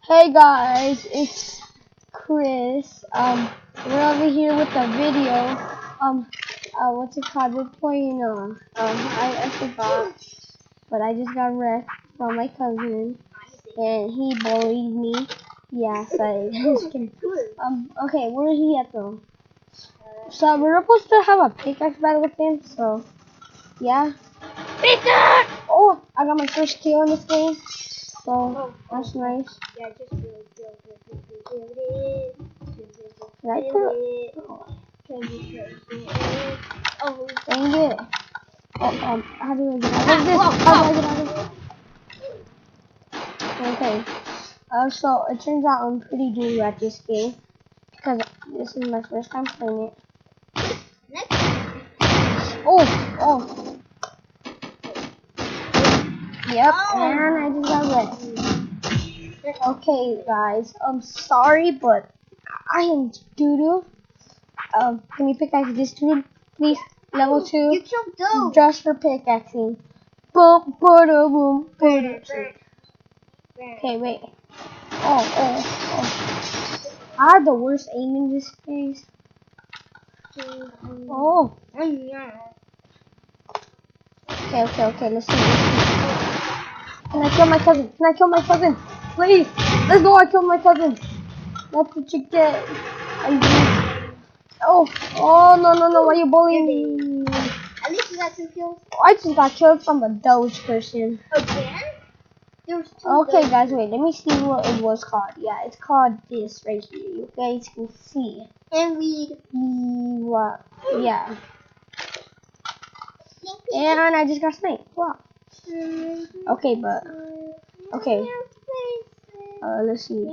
Hey guys, it's Chris. We're over here with a video. What's it called? We're playing. I forgot, but I just got wrecked from my cousin, and he bullied me. Yeah, so just kidding. Okay, where is he at though? So we're supposed to have a pickaxe battle with him. So, yeah. Pickaxe! Oh, I got my first kill in this game. So that's nice. Yeah, just really feel good. Can I put it? Oh, dang it. Oh, how do I get out of this? How do I get out of this? Okay. So it turns out I'm pretty good at this game because this is my first time playing it. Oh. Yep, and I just got wrecked. Okay, guys. I'm sorry, but I am doo-doo. Can you pickaxe this dude, please? Level 2. You killed those. Just for pickaxing. Boom, boom, boom. Okay, wait. Oh. I have the worst aim in this case. Oh. Okay, let's see. Can I kill my cousin? Please. Let's go, I killed my cousin. That's what you get. Oh, no, why are you bullying me? At least you got 2 kills. I just got killed from a doge person. Again? There's 2 Okay, guys, wait, let me see what it was called. Yeah, it's called this right here. You guys can see. And read. Yeah. And I just got sniped. Wow. Okay, but okay. Let's see.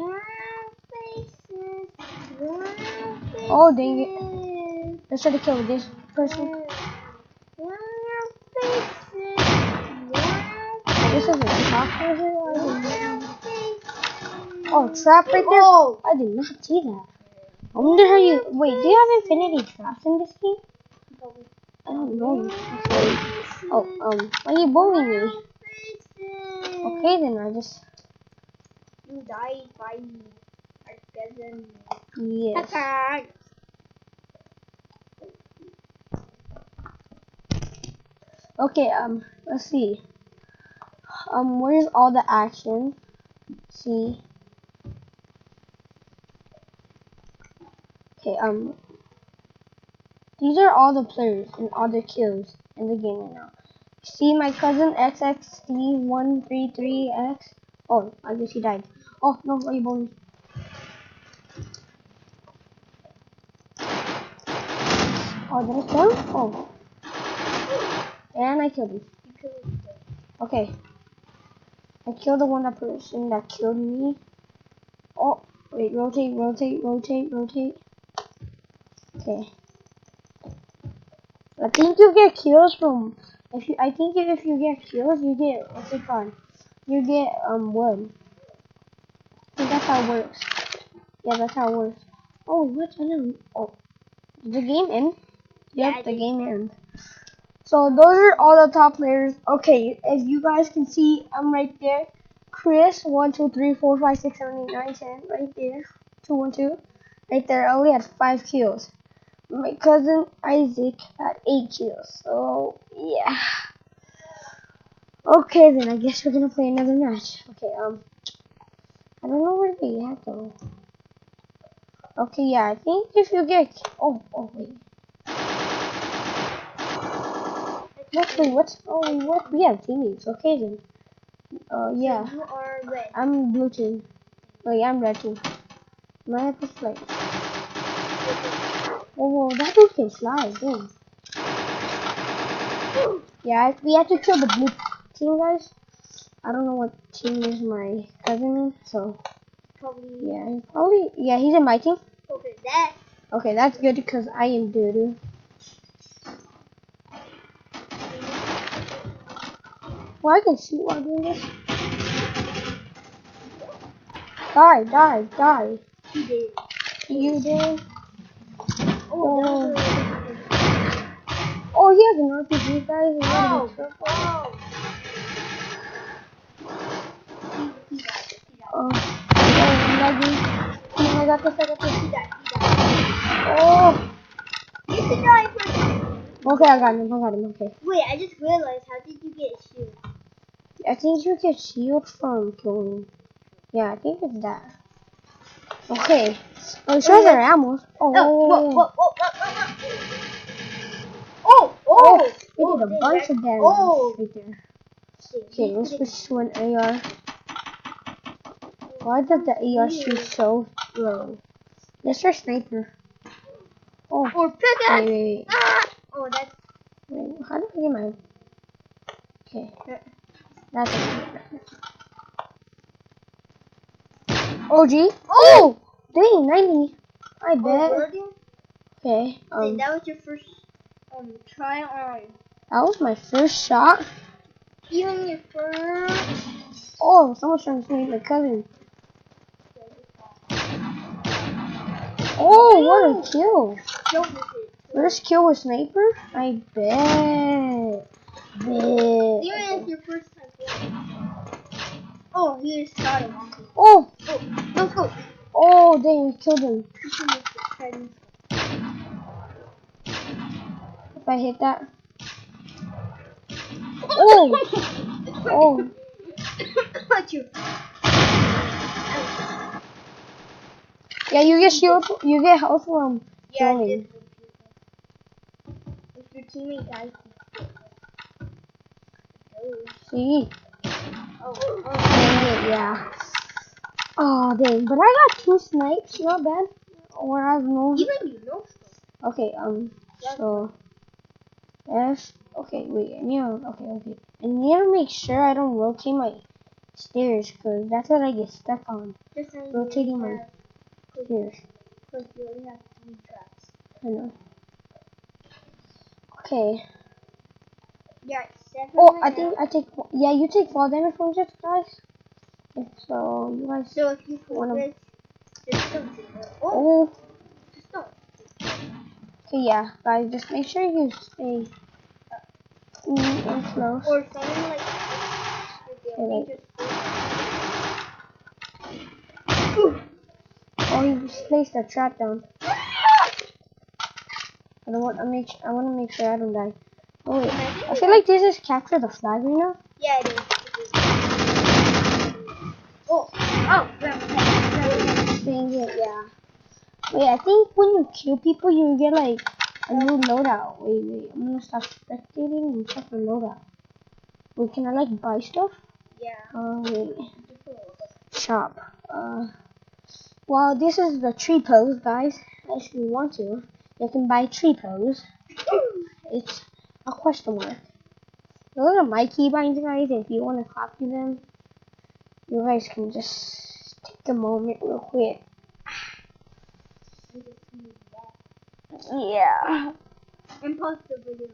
Oh, dang it. Let's try to kill this person. This is a trap right here. Oh, trap right there. Oh. I did not see that. I wonder how you. Wait, do you have infinity traps in this game? I don't know. Actually. Oh, why are you bullying me? Okay, then I just. You died by our cousin. Yes. Okay, let's see. Where's all the action? See. Okay, these are all the players and all the kills in the game right now. See my cousin XXD133X. Oh, I guess he died. Oh no, why are you bullying? Oh, did I kill him? Oh. And I killed him. Okay. I killed the person that killed me. Oh, wait, rotate. Okay. I think you get kills from if you get kills you get what's it called? You get wood. I think that's how it works. Yeah, that's how it works. Oh, what? Oh, did the game end? Yep, the game ends. So those are all the top players. Okay, as you guys can see, I'm right there. Chris, 1, 2, 3, 4, 5, 6, 7, 8, 9, 10, right there. 2, 1, 2, right there. I only had 5 kills. My cousin Isaac had 8 kills. So yeah. Okay, then I guess we're gonna play another match. Okay, I don't know where they at though. Okay, yeah, I think if you get oh wait. What? We have teammates. Okay then. Yeah. So you are red. I'm blue team. Wait, I'm red team. I have to fly. Oh, that dude can fly. Dang. Yeah, we have to kill the blue team, guys. I don't know what team is my cousin, so yeah, he's in my team. Okay, that's good because I am doo-doo. Well, I can shoot while doing this. Die. You did. Oh, he has an RPG, guys. lagging. Come on, I got this, I got this. He died. Oh! You can die first. Okay, I got him, okay. Wait, I just realized, how did you get a shield? I think you get shield from killing. Yeah, I think it's that. Okay. I'm sure there are ammo. Oh, Oh! oh, We did a bunch of damage right there. Okay, let's switch to an AR. Why did the AR shoot so low? Let's try sniper. Oh, or pickaxe. wait. Ah! Oh, that's. Wait, how do I get my... Okay. That's it. Oh, gee. Oh! Dang, 90. I bet. Oh, Okay, that was your first try on. that was my first shot. Even your first. Oh, someone's trying to sneak my cousin. Oh, what a kill. First kill with sniper? I bet. Even if your first time playing. Oh, he just shot him. Oh! Oh, let's go. Oh, dang, we killed him. If I hit that. Oh! Oh. Got you. Yeah, you get shield, you get health from killing. If your teammate dies, See? oh. Dang it, yeah. Oh, dang, but I got 2 snipes, not bad. Or I don't know. Even you know. Okay, so okay, wait, okay. I need to make sure I don't rotate my stairs, because that's what I get stuck on. Rotating my stairs. Because you only have 3 traps. I know. Okay. Yeah, 7. Oh, I think I take, yeah, you take fall damage from this, guys. If so, you guys. So if you wanna... this, just don't do it. Oh. Just don't. Okay, yeah, guys, just make sure you stay in close. Or something like Okay, oh, you just placed a trap down. I want to make sure I don't die. Oh wait, I feel like this is capture the flag right now. Yeah, it is. Oh, Dang it, yeah. Wait, I think when you kill people, you get like a new loadout. Wait, I'm gonna stop spectating and check the loadout. Wait, can I like buy stuff? Yeah. Wait. Shop. Well, this is the tree pose, guys. If you want to, you can buy tree pose. It's a question mark. Those are my keybinds, guys. If you want to copy them, you guys can just take a moment real quick. Yeah. And post the video.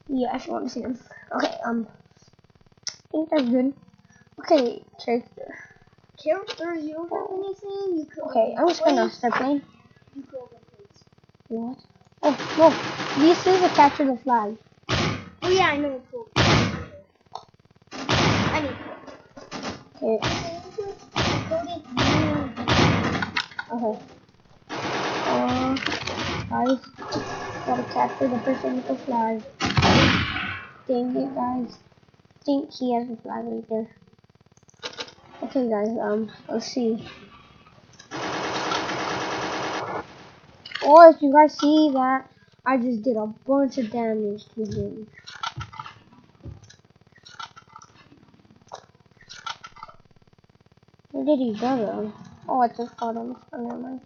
Yeah, if you want to see them. Okay, I think that's good. Okay, character. Character, you don't have anything? You could. Okay, I'm just gonna start playing. You could open plates. What? Oh, no. This is a capture the flag. Oh, yeah, I know. Cool. I need Okay. Okay. Guys, gotta capture the person with the flag. Dang it, guys. I think he has the flag right there. Okay, guys, let's see. If you guys see that, I just did a bunch of damage to him. Where did he go though? Oh, I just got him. Oh, never mind.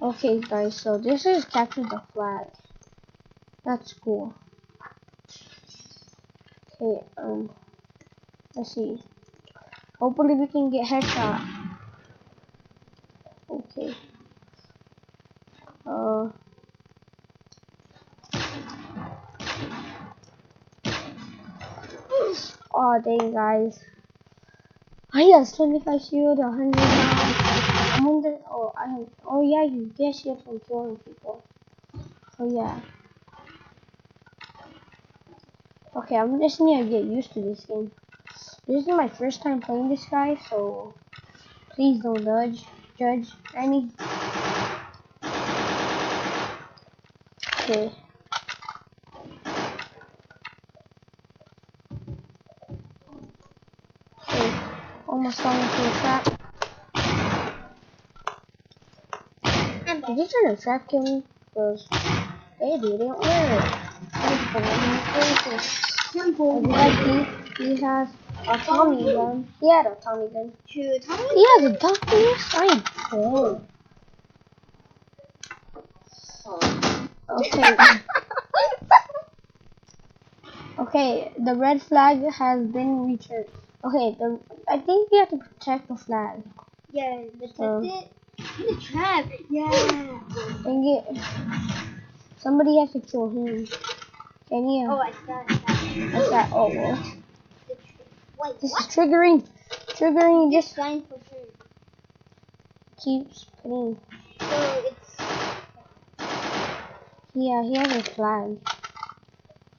Okay, guys, so this is capture the flag. That's cool. Okay, let's see. Hopefully we can get headshot. Okay. Oh dang, guys. I have 25 shield, 100 now. I'm under. Oh yeah, you get shield from killing people. Oh yeah. Okay, I'm just need to get used to this game. This is my first time playing this guy, so Please don't judge any. Okay. Okay. Almost fell into a trap. Did you try to trap kill me? Because they didn't work. Simple. He has a Tommy gun. He had a Tommy gun. Two Tommy? He has a Tommy gun. Oh. Okay. Okay, the red flag has been returned. Okay, I think we have to protect the flag. Yeah, protect it. In the trap. Yeah. Dang it. Somebody has to kill him. Can you? Oh, I got that. What's that? Oh, well. Wait, This what? is triggering. Triggering Just just sign for sure. keeps putting. So it's. Yeah, he has a flag.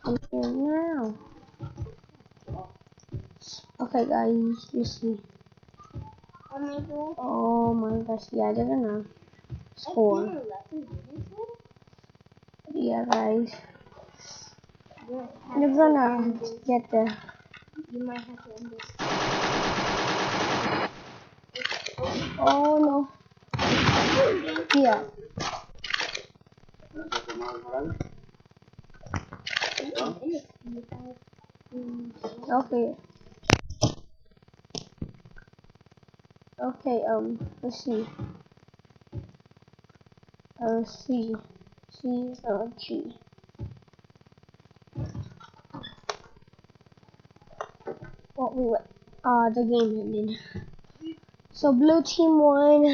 I'm here now. Okay, guys, you see. Oh my god. Oh my gosh, yeah, I didn't know. Score. Yeah, guys. You're gonna get the. You might have to end this. Oh no. Yeah. Okay. Okay. Let's see. C. G. What we went. The game ended. So blue team won,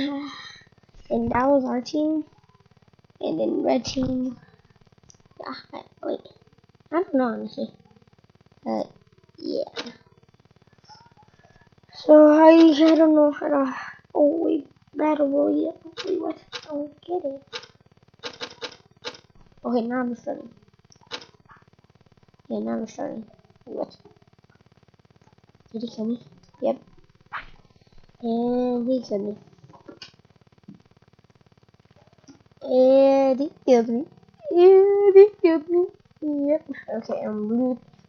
and that was our team. And then red team. Wait. I don't know honestly. Yeah. So I don't know how to. Oh wait, battle royale. Wait, what? I don't get it. Okay, now I'm starting. Yeah, now I'm starting. Wait, what? Did he kill me? Yep. And he killed me. And he killed me. And he killed me. Yep. Okay.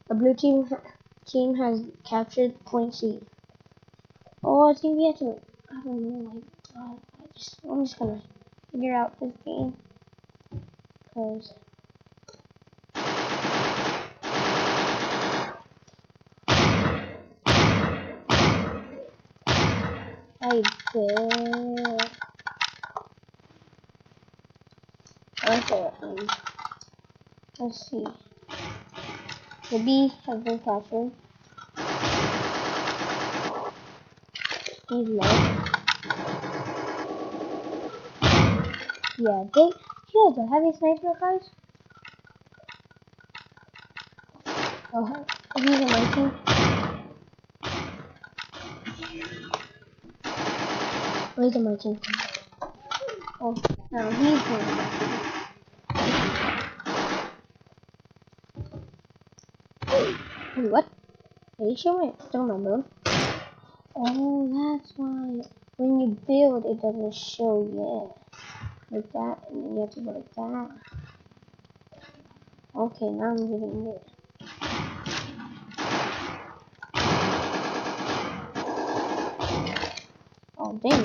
The blue team has captured point C. Oh, I think we have to. I don't know. Like, I'm just gonna figure out this game, cause. I did. Okay, let's see. The B has been captured. He's low. Yeah, he has a heavy sniper, guys. Oh, he's in my team. Oh, he's in my team. Oh, no, he's in my team. Wait, what? Are you sure it's still my build? Oh, that's why. When you build, it doesn't show yet. Like that, and then you have to go like that. Okay, now I'm getting it. Oh, dang it.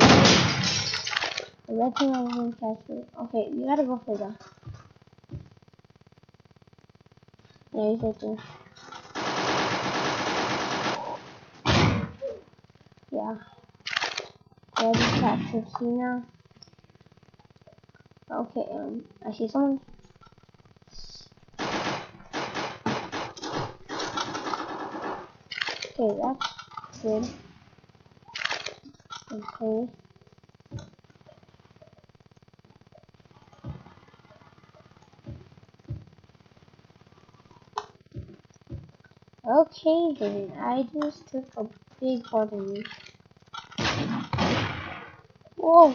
The red team has been captured. Okay, you gotta go for the. Yeah, he's right there. Yeah. Yeah, just captured. See now? Okay, I see someone. Okay, that's good. Okay. Okay, then I just took a big part of me. Whoa!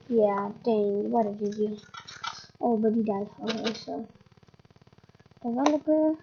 Yeah, dang, what did you do? Oh, but he died. Okay, so developer.